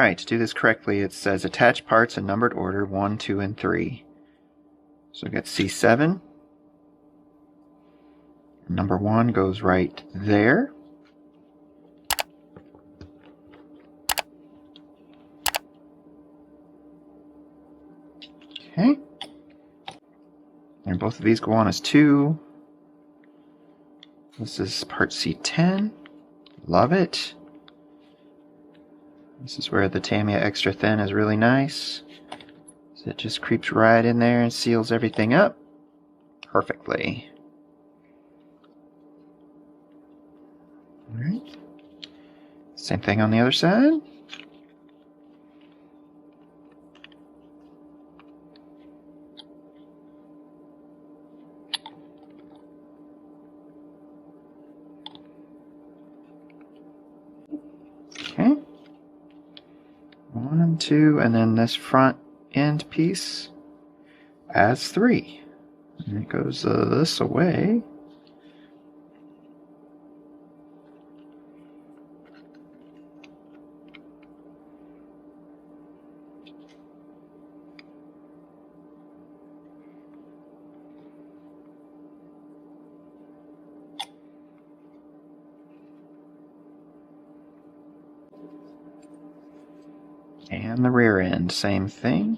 Alright, to do this correctly, it says attach parts in numbered order 1, 2, and 3. So we've got C7. Number 1 goes right there. Okay. And both of these go on as 2. This is part C10. Love it. This is where the Tamiya extra thin is really nice. So it just creeps right in there and seals everything up perfectly. Alright. Same thing on the other side. Okay. 1 and 2, and then this front end piece as 3. And it goes this away. And the rear end, same thing.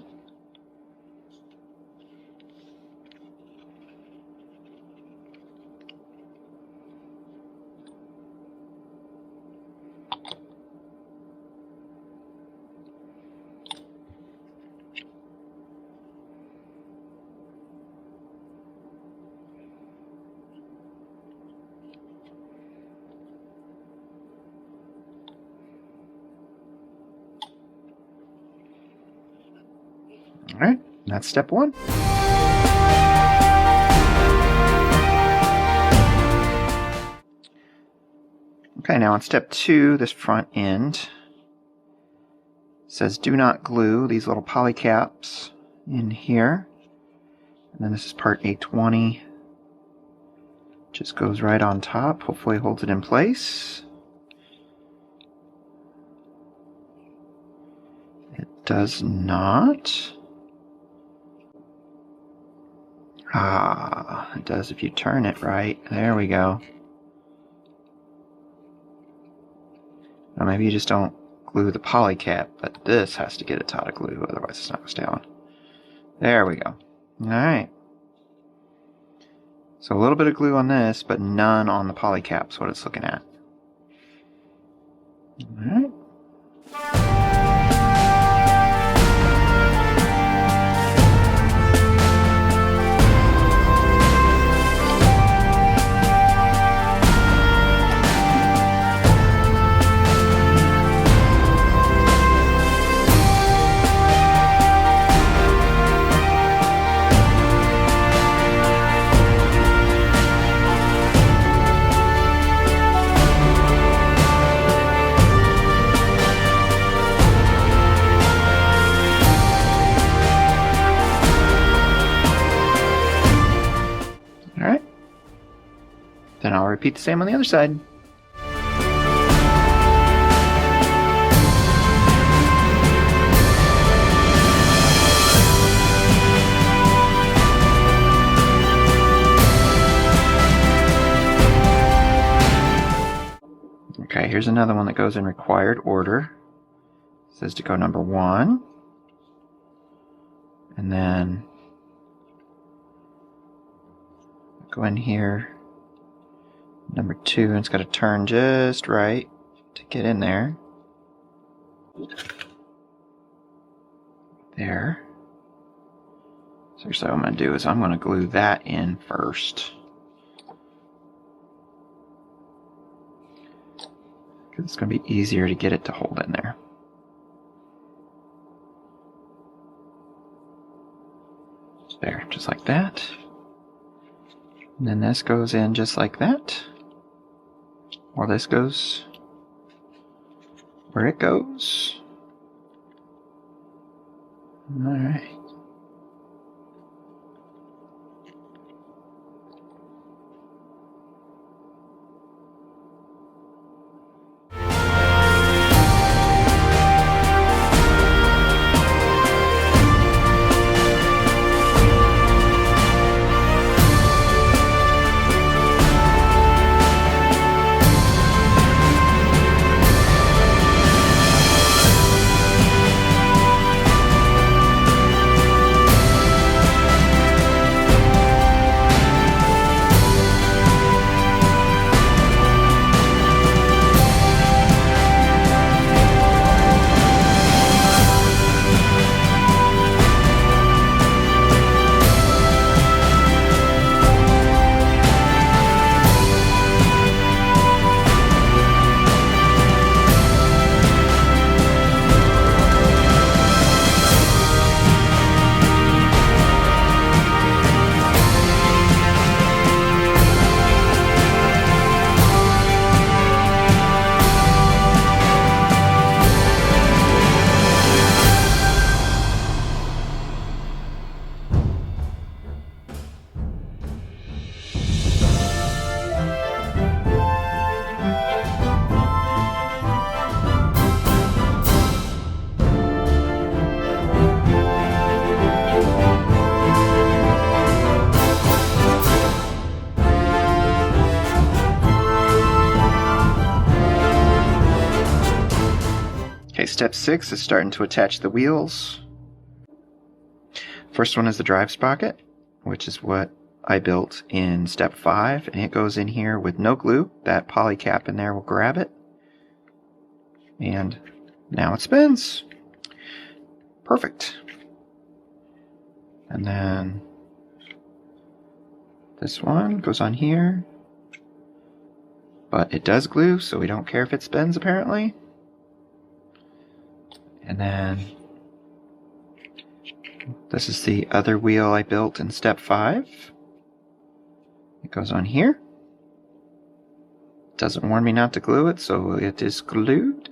Alright, that's step 1. Okay, now on step 2, this front end says do not glue these little poly caps in here. And then this is part A20. Just goes right on top, hopefully holds it in place. It does not. Ah, it does if you turn it right. There we go. Now maybe you just don't glue the poly cap, but this has to get its hot glue, otherwise it's not going to stay on. There we go. Alright. So a little bit of glue on this, but none on the poly cap's what it's looking at. Alright. Then I'll repeat the same on the other side. Okay, here's another one that goes in required order. It says to go number 1. And then go in here. Number 2, and it's got to turn just right to get in there. There. So what I'm going to do is I'm going to glue that in first. Because it's going to be easier to get it to hold in there. There, just like that. And then this goes in just like that. Or this goes where it goes. Alright. step 6 is starting to attach the wheels. First one is the drive sprocket, which is what I built in step 5, and it goes in here with no glue. That poly cap in there will grab it. And now it spins. Perfect. And then this one goes on here. But it does glue, so we don't care if it spins apparently. And then this is the other wheel I built in step 5. It goes on here. Doesn't warn me not to glue it, so it is glued.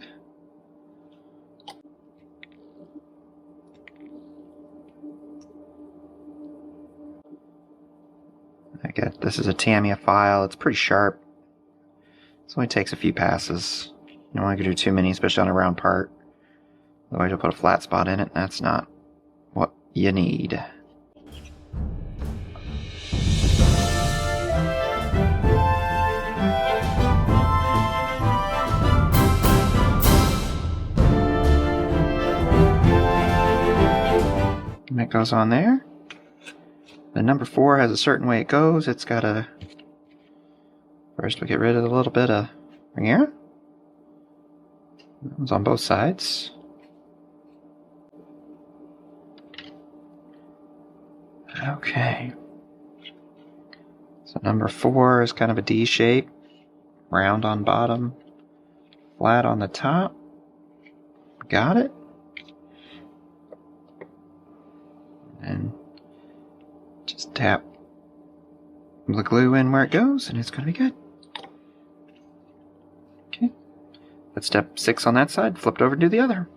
This is a Tamiya file. It's pretty sharp. It only takes a few passes. You don't want to do too many, especially on a round part. Otherwise you'll put a flat spot in it, and that's not what you need. And that goes on there. The number 4 has a certain way it goes. It's got a... First we get rid of a little bit of here. It's on both sides. Okay. So number 4 is kind of a D shape. Round on bottom. Flat on the top. Got it. And just tap the glue in where it goes, and it's going to be good. Okay. That's step 6 on that side. Flipped over to do the other.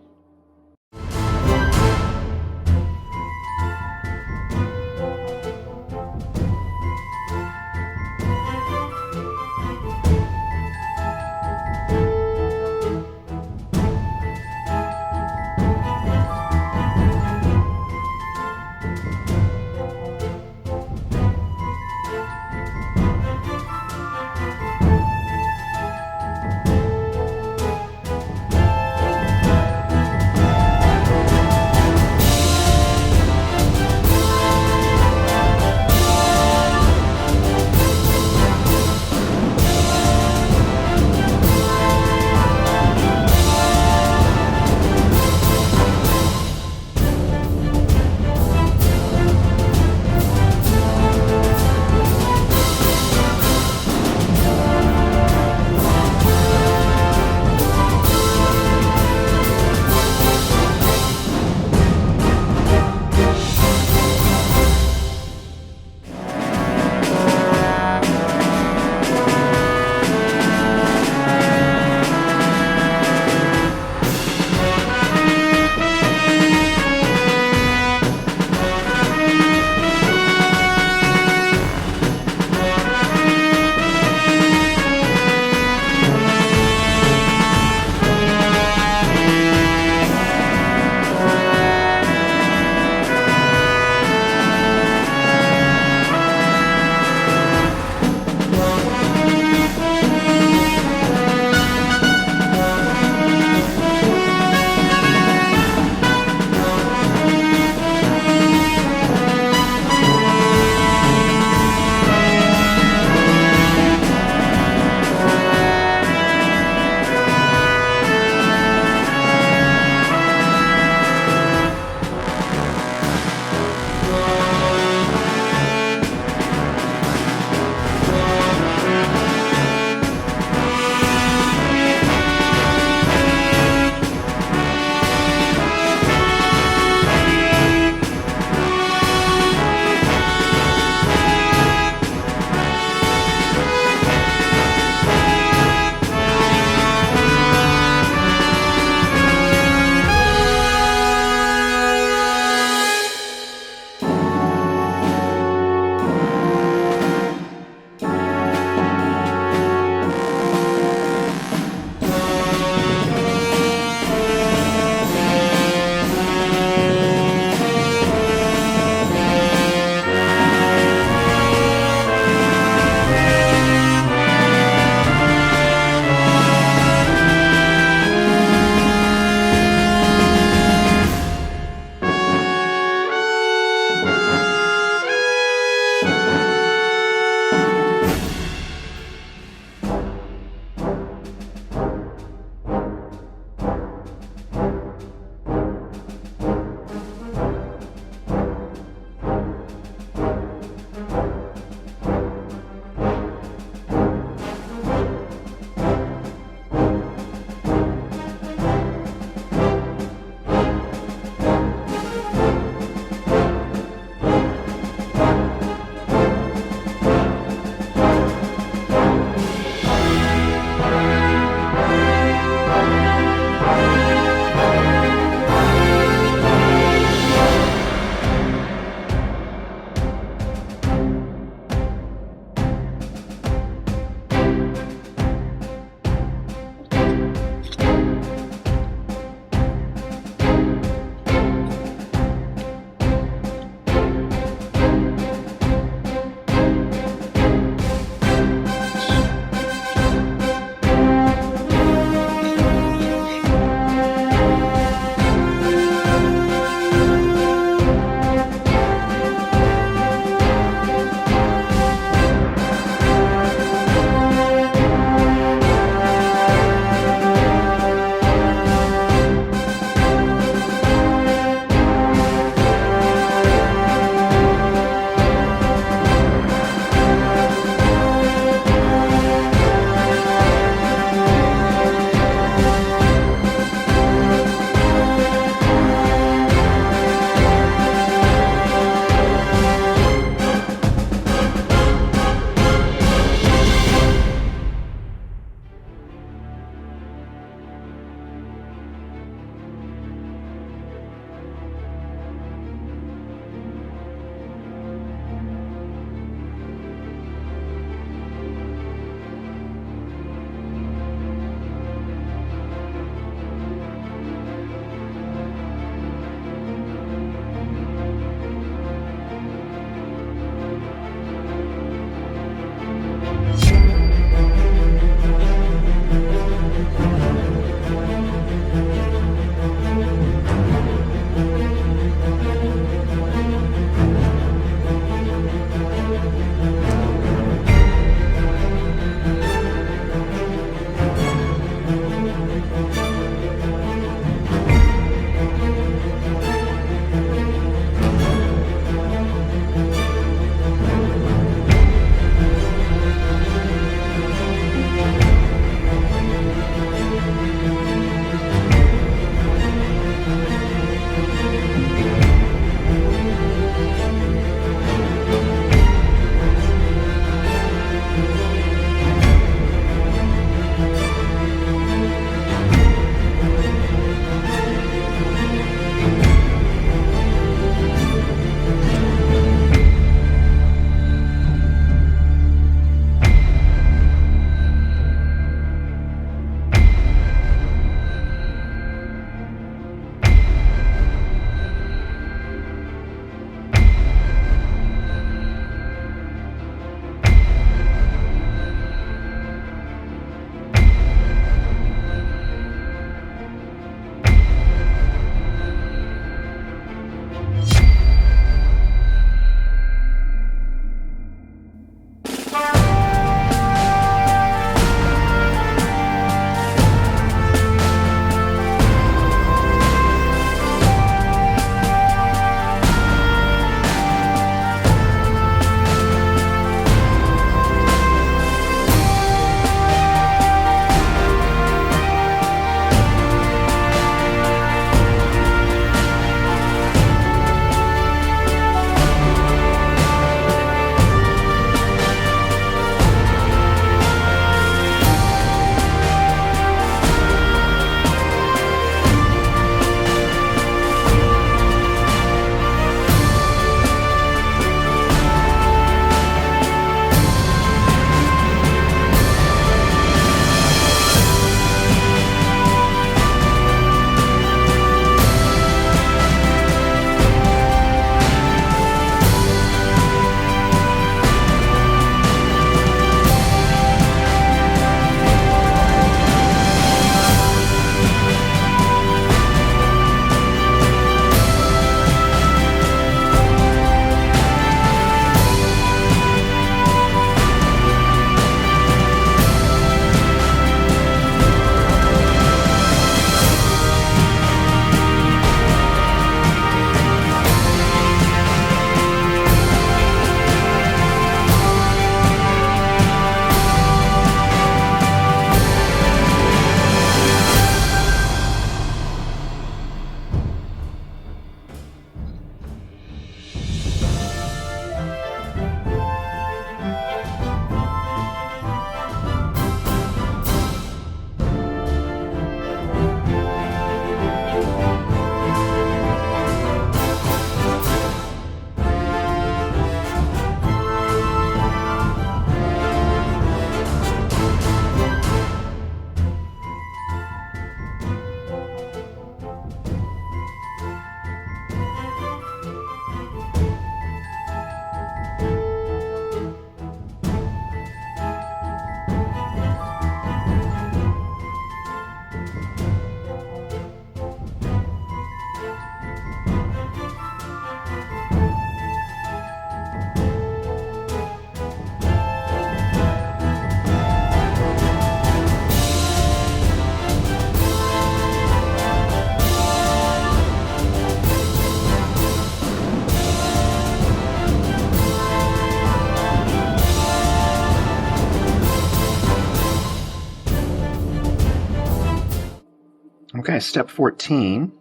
Okay, step 14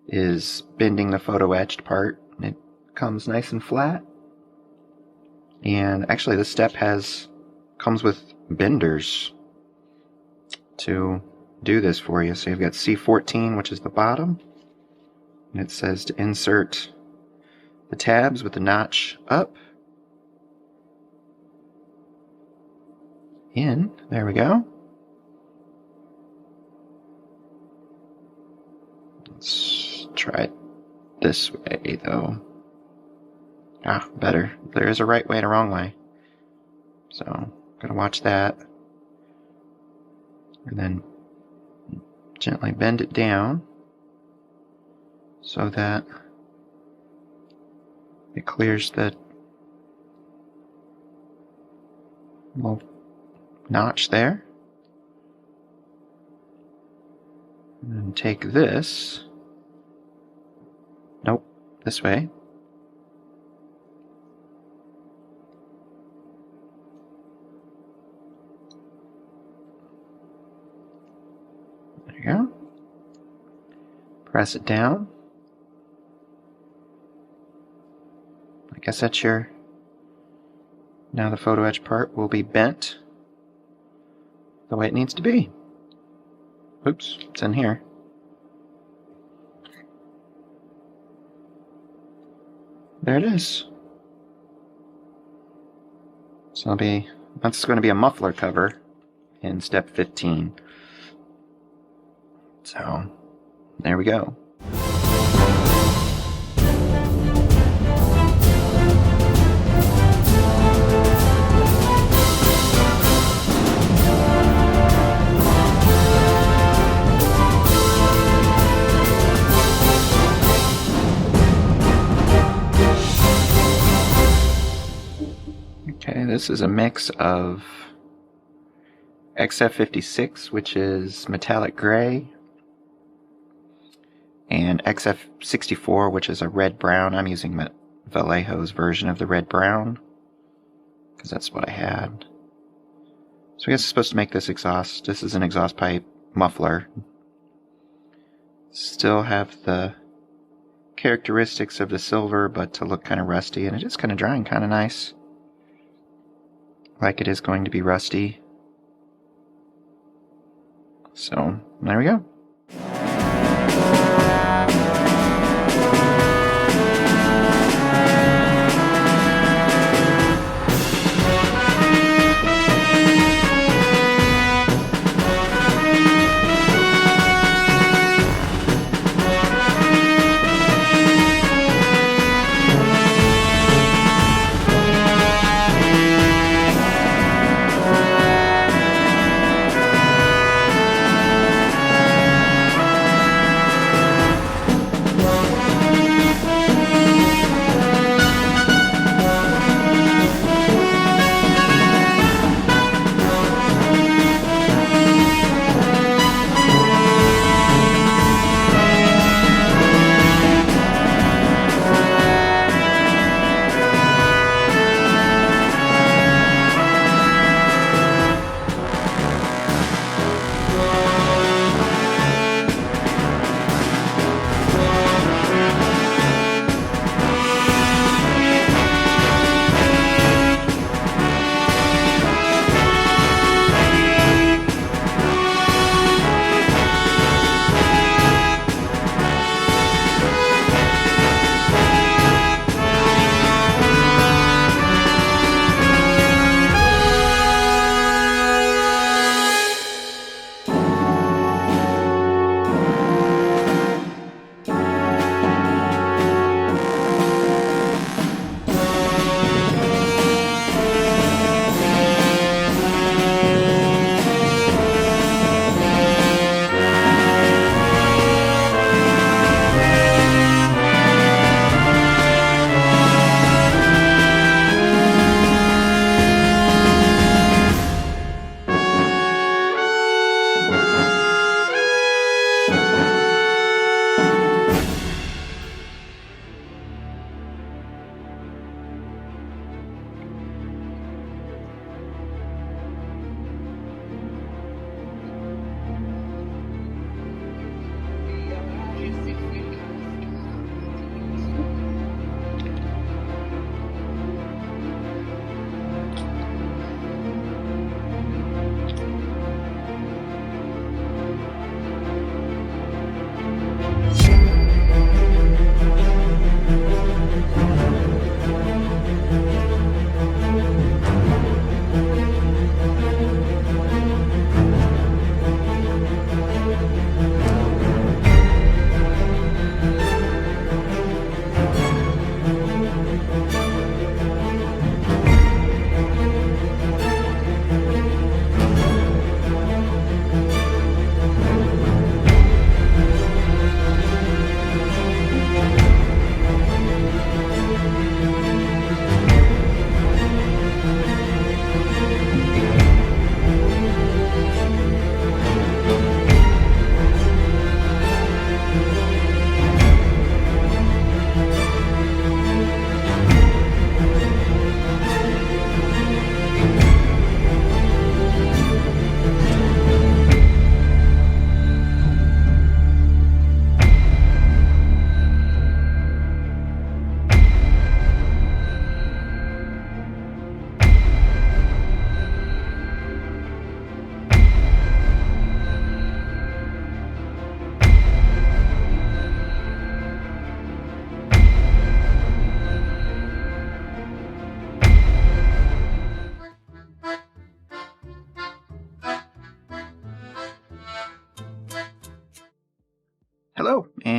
is bending the photo etched part. It comes nice and flat. And actually this step comes with benders to do this for you. So you've got C14, which is the bottom, and it says to insert the tabs with the notch up. In. There we go. Let's try it this way, though. Ah, better. There is a right way and a wrong way. So, gotta watch that. And then gently bend it down so that it clears the little notch there. And then take this. Nope, this way. There you go. Press it down. I guess that's your... Now the photo etch part will be bent the way it needs to be. Oops, it's in here. There it is. So that's going to be a muffler cover in step 15. So, there we go. Okay, this is a mix of XF56, which is metallic gray, and XF64, which is a red-brown. I'm using Vallejo's version of the red-brown, because that's what I had. So I guess it's supposed to make this exhaust. This is an exhaust pipe muffler. Still have the characteristics of the silver, but to look kind of rusty, and it is kind of drying kind of nice. Like it is going to be rusty. So, there we go.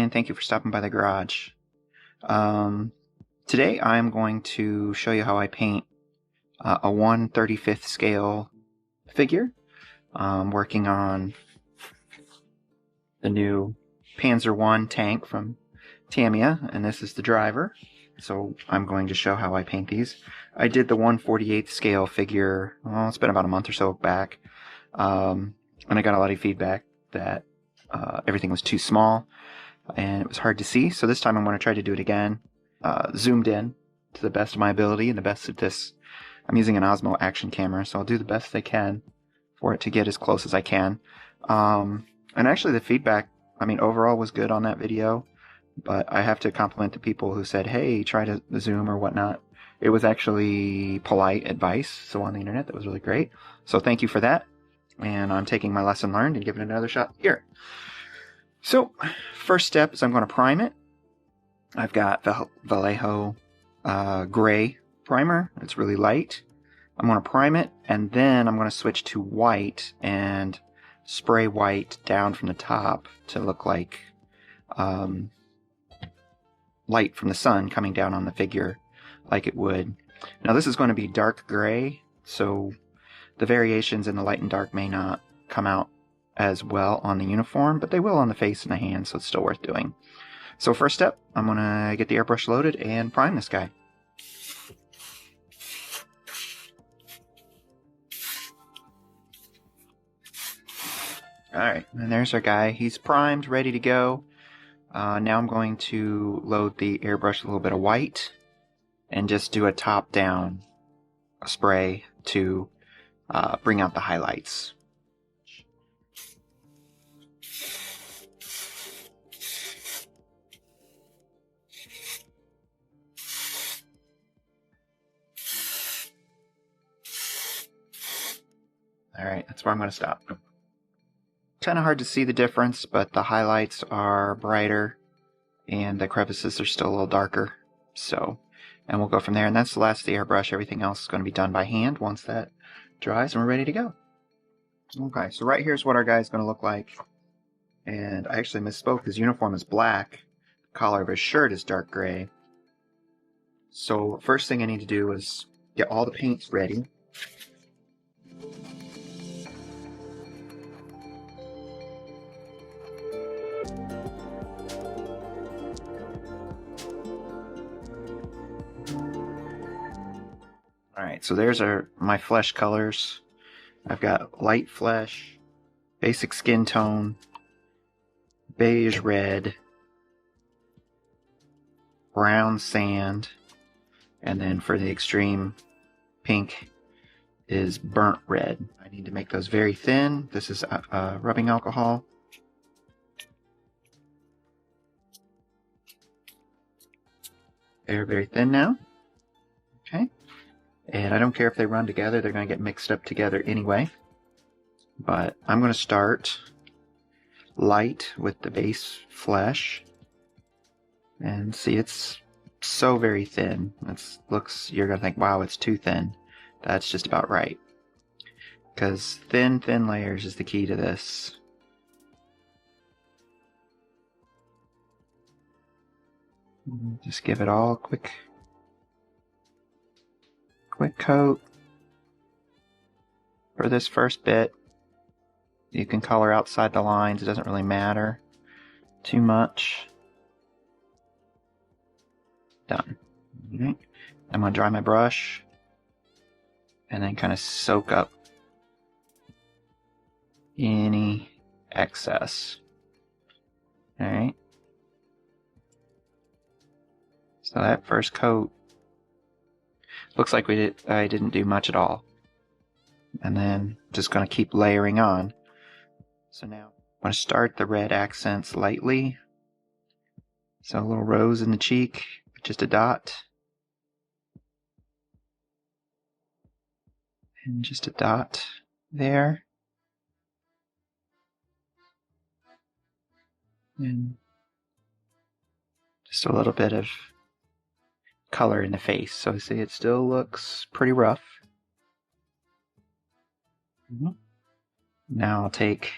and thank you for stopping by the garage. Today I'm going to show you how I paint a 1/35th scale figure. I'm working on the new Panzer I tank from Tamiya, and this is the driver. So I'm going to show how I paint these. I did the 1/48th scale figure, well, it's been about a month or so back, and I got a lot of feedback that everything was too small and it was hard to see. So this time I'm going to try to do it again, zoomed in to the best of my ability and the best of this. I'm using an Osmo action camera, so I'll do the best I can for it to get as close as I can. And actually the feedback, I mean, overall was good on that video, but I have to compliment the people who said, hey, try to zoom or whatnot. It was actually polite advice, so on the internet, that was really great. So thank you for that. And I'm taking my lesson learned and giving it another shot here. So first step is I'm going to prime it. I've got Vallejo gray primer. It's really light. I'm going to prime it, and then I'm going to switch to white and spray white down from the top to look like light from the sun coming down on the figure like it would. Now this is going to be dark gray, so the variations in the light and dark may not come out as well on the uniform, but they will on the face and the hands, so it's still worth doing. So first step, I'm going to get the airbrush loaded and prime this guy. Alright, and there's our guy. He's primed, ready to go. Now I'm going to load the airbrush with a little bit of white and just do a top-down spray to bring out the highlights. Alright, that's where I'm going to stop. Kind of hard to see the difference, but the highlights are brighter and the crevices are still a little darker. So, and we'll go from there. And that's the last of the airbrush. Everything else is going to be done by hand once that dries and we're ready to go. Okay, so right here's what our guy is going to look like. And I actually misspoke. His uniform is black. The collar of his shirt is dark gray. So first thing I need to do is get all the paints ready. Alright, so there's my flesh colors. I've got light flesh, basic skin tone, beige red, brown sand, and then for the extreme pink is burnt red. I need to make those very thin. This is rubbing alcohol. They're very thin now. Okay. And I don't care if they run together, they're going to get mixed up together anyway. But I'm going to start light with the base flesh. And see, it's so very thin. You're going to think, wow, it's too thin. That's just about right. Because thin layers is the key to this. Just give it all a quick coat for this first bit. You can color outside the lines, it doesn't really matter too much. Done. Okay. I'm going to dry my brush and then kind of soak up any excess. Alright. So that first coat looks like I didn't do much at all. And then just going to keep layering on. So now I'm going to start the red accents lightly. So a little rose in the cheek, just a dot. And just a dot there. And just a little bit of color in the face. So see, it still looks pretty rough. Now I'll take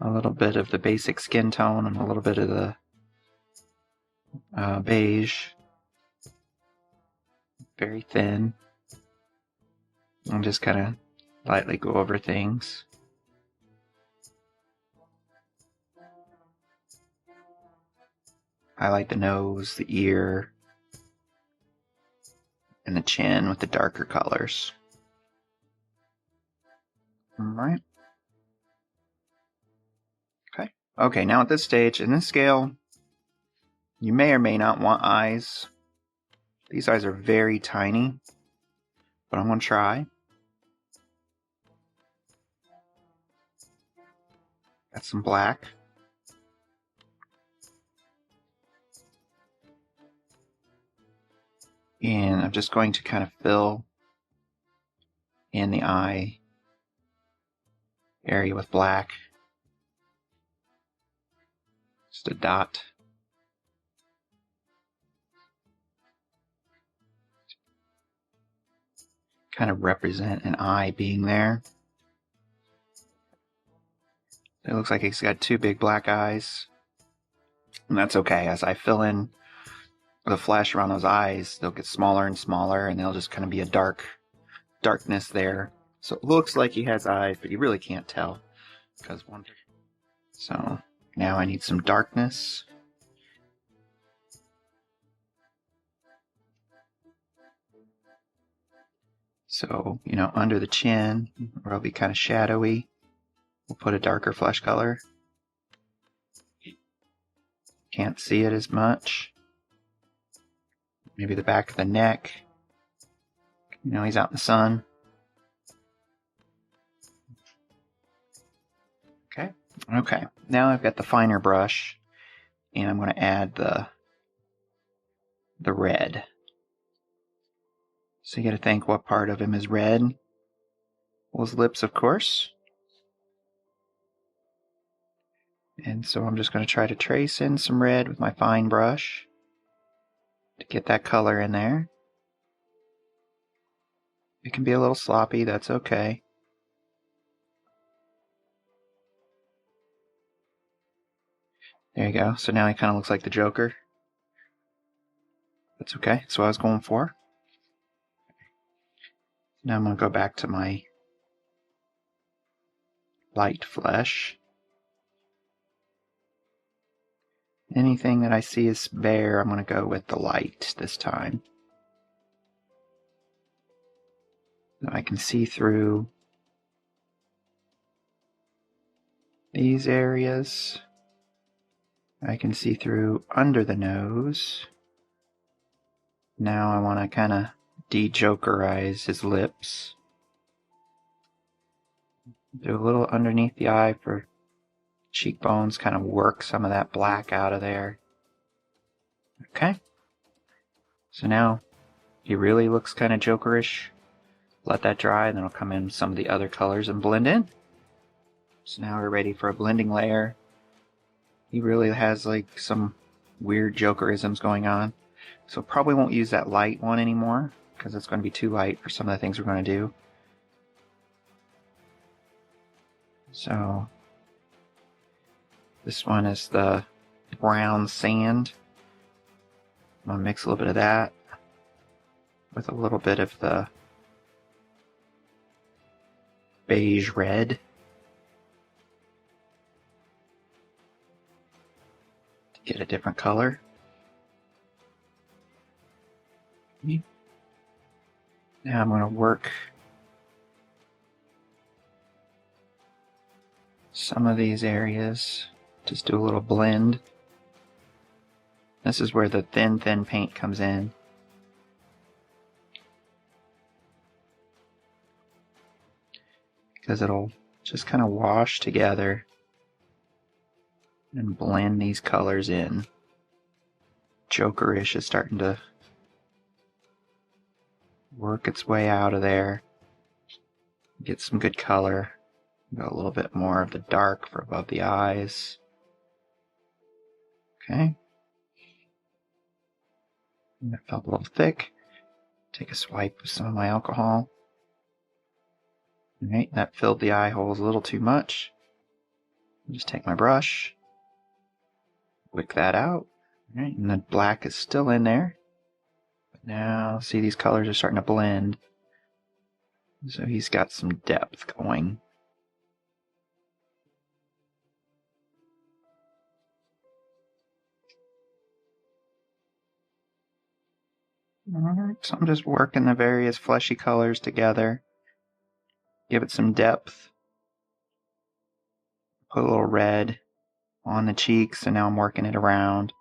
a little bit of the basic skin tone and a little bit of the beige, very thin, and just kind of lightly go over things. Highlight the nose, the ear, and the chin with the darker colors. Alright. Okay, now at this stage, in this scale, you may or may not want eyes. These eyes are very tiny, but I'm going to try. Got some black. And I'm just going to kind of fill in the eye area with black. Just a dot. Kind of represent an eye being there. It looks like he's got two big black eyes. And that's okay. As I fill in the flesh around those eyes, they'll get smaller and smaller, and they'll just kind of be a darkness there. So it looks like he has eyes, but you really can't tell. So now I need some darkness. So, you know, under the chin, where it'll be kind of shadowy, we'll put a darker flesh color. Can't see it as much. Maybe the back of the neck. You know, he's out in the sun. Okay, now I've got the finer brush, and I'm going to add the red. So you got to think, what part of him is red? Well, his lips, of course. And so I'm just going to try to trace in some red with my fine brush to get that color in there. It can be a little sloppy, that's okay. There you go. So now he kind of looks like the Joker. That's okay. That's what I was going for. Now I'm going to go back to my light flesh. Anything that I see is bare, I'm going to go with the light this time. So I can see through these areas. I can see through under the nose. Now I want to kind of de-jokerize his lips. Do a little underneath the eye for cheekbones, kind of work some of that black out of there. Okay. So now he really looks kind of Jokerish. Let that dry, and then I'll come in with some of the other colors and blend in. So now we're ready for a blending layer. He really has like some weird Jokerisms going on. So probably won't use that light one anymore, because it's going to be too light for some of the things we're going to do. So this one is the brown sand. I'm going to mix a little bit of that with a little bit of the beige red to get a different color. Now I'm going to work some of these areas, just do a little blend. This is where the thin paint comes in. Because it'll just kind of wash together and blend these colors in. Jokerish is starting to work its way out of there. Get some good color. Got a little bit more of the dark for above the eyes. Okay. That felt a little thick. Take a swipe with some of my alcohol. Alright, that filled the eye holes a little too much. Just take my brush, wick that out. Alright, and the black is still in there. But now, see, these colors are starting to blend. So he's got some depth going. Alright, so I'm just working the various fleshy colors together. Give it some depth. Put a little red on the cheeks, and now I'm working it around.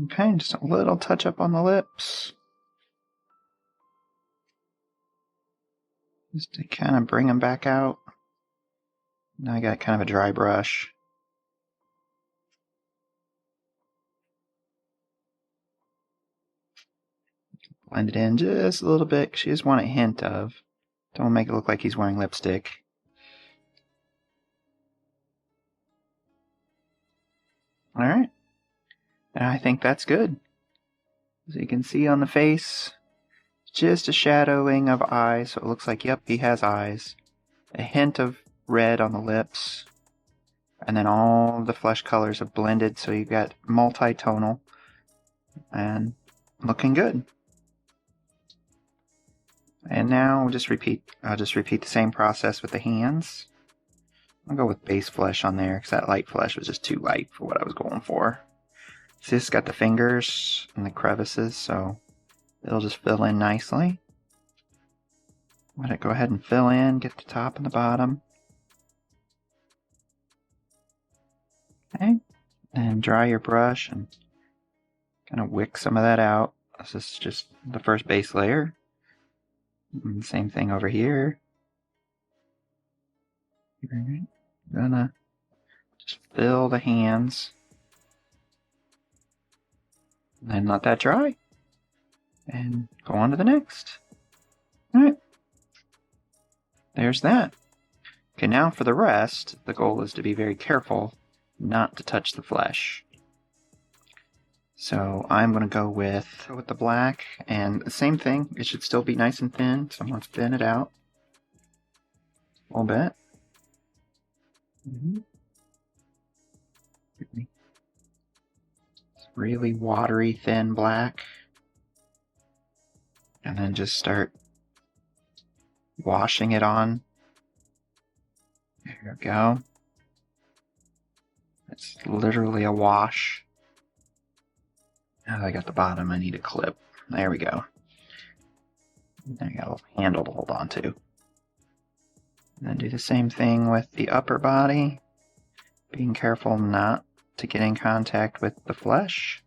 Okay, just a little touch up on the lips. Just to kind of bring them back out. Now I got kind of a dry brush. Blend it in just a little bit, 'cause you just want a hint of. Don't make it look like he's wearing lipstick. Alright. And I think that's good. As you can see on the face, just a shadowing of eyes, so it looks like, yep, he has eyes. A hint of red on the lips. And then all the flesh colors have blended, so you've got multi-tonal. And looking good. And now I'll just repeat the same process with the hands. I'll go with base flesh on there, because that light flesh was just too light for what I was going for. See, this got the fingers and the crevices, so it'll just fill in nicely. Let it go ahead and fill in, get the top and the bottom. Okay, and dry your brush and kind of wick some of that out. This is just the first base layer. And same thing over here. Gonna just fill the hands. And then let that dry. And go on to the next. Alright. There's that. Okay, now for the rest, the goal is to be very careful not to touch the flesh. So I'm going to go with the black, and the same thing, it should still be nice and thin, so I'm going to thin it out a little bit. It's really watery, thin black. And then just start washing it on. There we go. It's literally a wash. Now that I got the bottom, I need a clip. There we go. There you got a little handle to hold on to. And then do the same thing with the upper body. Being careful not to get in contact with the flesh.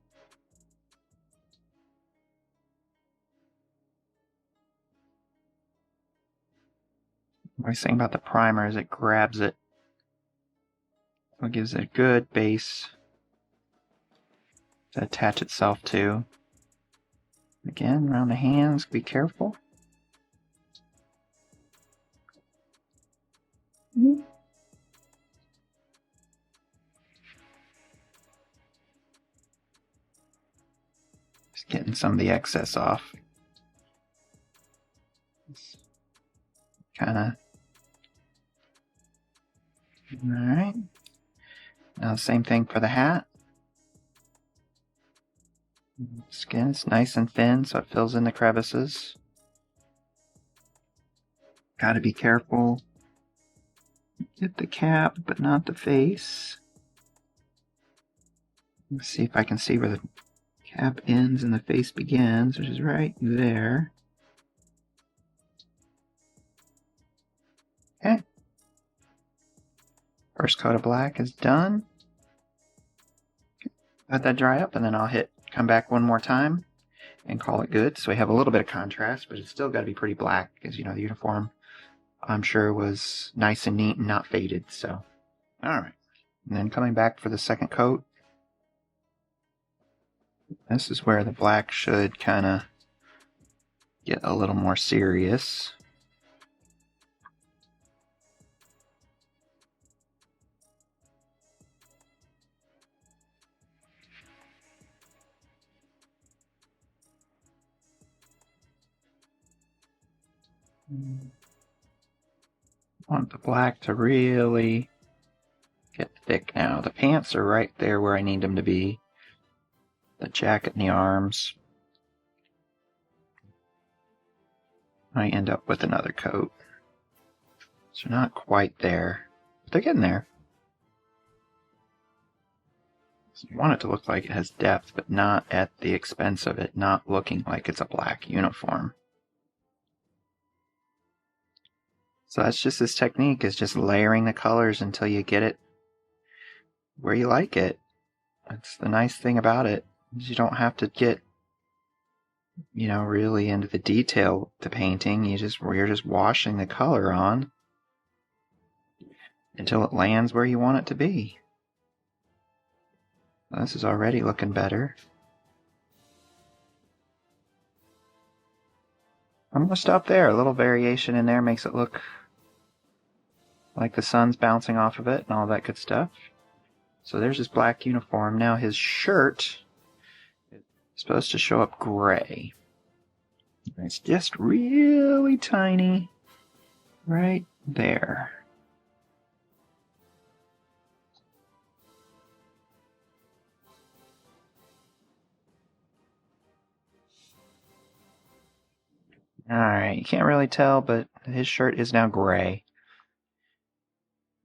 What I was saying about the primer is it grabs it. So it gives it a good base to attach itself to. Again, around the hands, be careful. Just getting some of the excess off. Kind of. Alright. Now, same thing for the hat. Skin is nice and thin, so it fills in the crevices. Gotta be careful. Get the cap, but not the face. Let's see if I can see where the cap ends and the face begins, which is right there. Okay. First coat of black is done. Let that dry up, and then I'll come back one more time and call it good. So we have a little bit of contrast, but it's still got to be pretty black, because, you know, the uniform, I'm sure, was nice and neat and not faded. So, alright. And then coming back for the second coat. This is where the black should kind of get a little more serious. Want the black to really thick now. The pants are right there where I need them to be. The jacket and the arms. I end up with another coat. So not quite there. But they're getting there. So you want it to look like it has depth, but not at the expense of it not looking like it's a black uniform. So that's just this technique, is just layering the colors until you get it where you like it. That's the nice thing about it, is you don't have to get, you know, really into the detail to painting. You're just washing the color on until it lands where you want it to be. This is already looking better. I'm gonna stop there. A little variation in there makes it look like the sun's bouncing off of it and all that good stuff. So there's his black uniform. Now his shirt is supposed to show up gray. It's just really tiny right there. Alright, you can't really tell, but his shirt is now gray.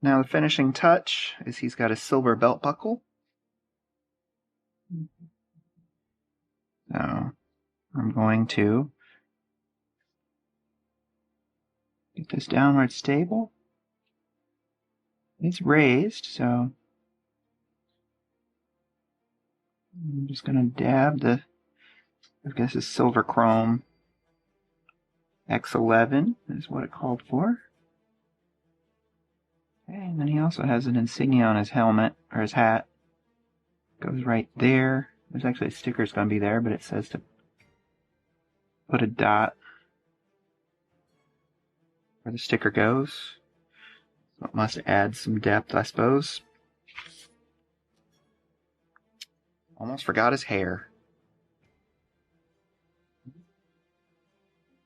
Now the finishing touch is he's got a silver belt buckle. So I'm going to get this downward stable. It's raised, so I'm just going to dab the, I guess it's silver chrome. X11 is what it called for. Okay, and then he also has an insignia on his helmet, or his hat. Goes right there. There's actually a sticker that's going to be there, but it says to put a dot where the sticker goes. So it must add some depth, I suppose. Almost forgot his hair.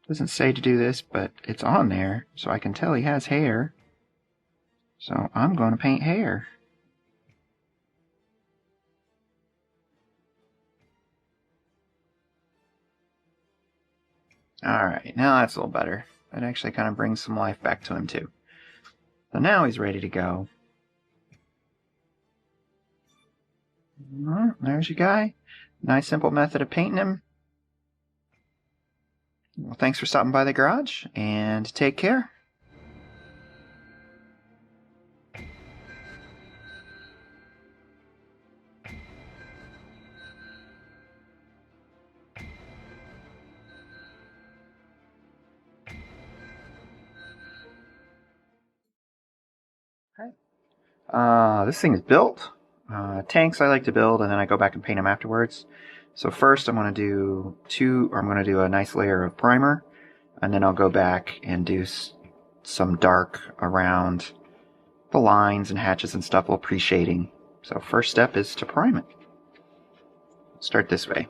Doesn't say to do this, but it's on there, so I can tell he has hair. So I'm going to paint hair. Alright, now that's a little better. That actually kind of brings some life back to him too. So now he's ready to go. There's your guy. Nice simple method of painting him. Well, thanks for stopping by the garage, and take care. This thing is built. Tanks I like to build, and then I go back and paint them afterwards. So first I'm going to do a nice layer of primer, and then I'll go back and do some dark around the lines and hatches and stuff, a little pre-shading. So first step is to prime it. Start this way.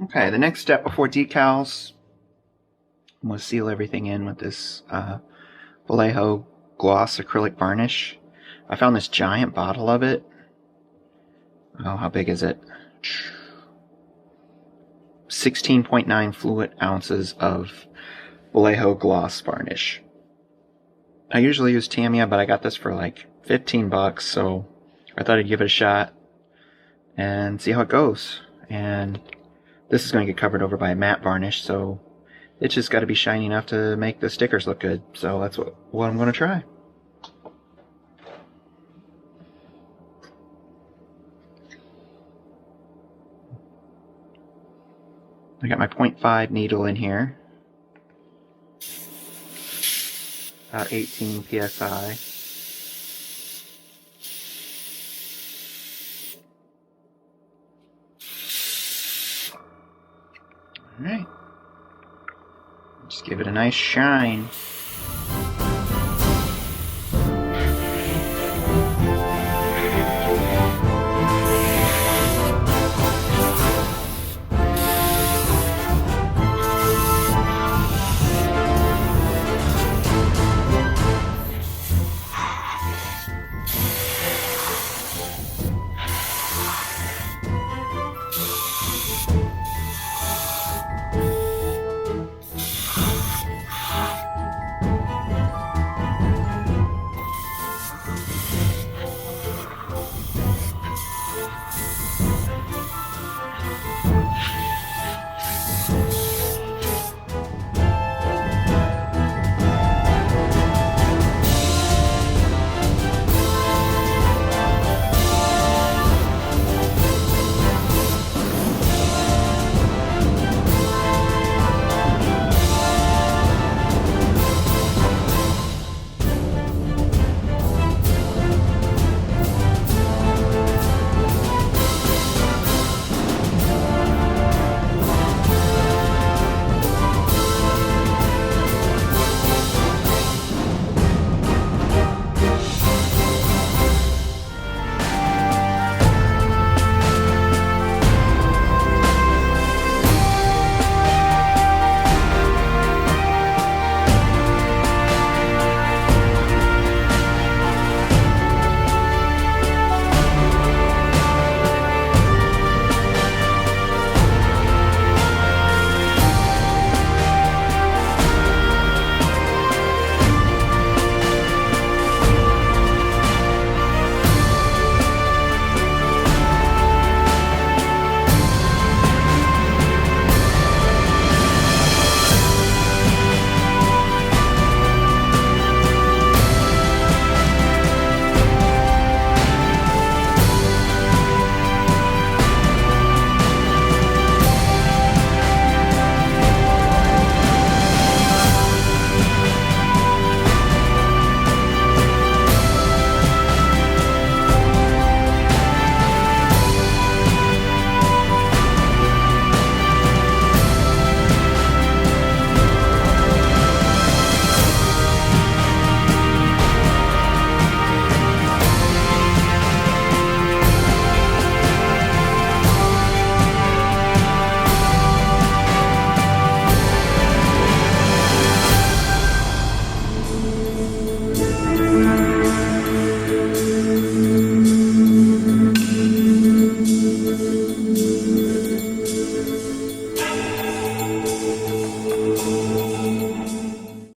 Okay, the next step before decals was seal everything in with this Vallejo gloss acrylic varnish. I found this giant bottle of it. Oh, how big is it? 16.9 fluid ounces of Vallejo gloss varnish. I usually use Tamiya, but I got this for like 15 bucks, so I thought I'd give it a shot and see how it goes. And this is going to get covered over by a matte varnish, so it's just got to be shiny enough to make the stickers look good. So that's what I'm going to try. I got my 0.5 needle in here, about 18 psi. Alright, just give it a nice shine.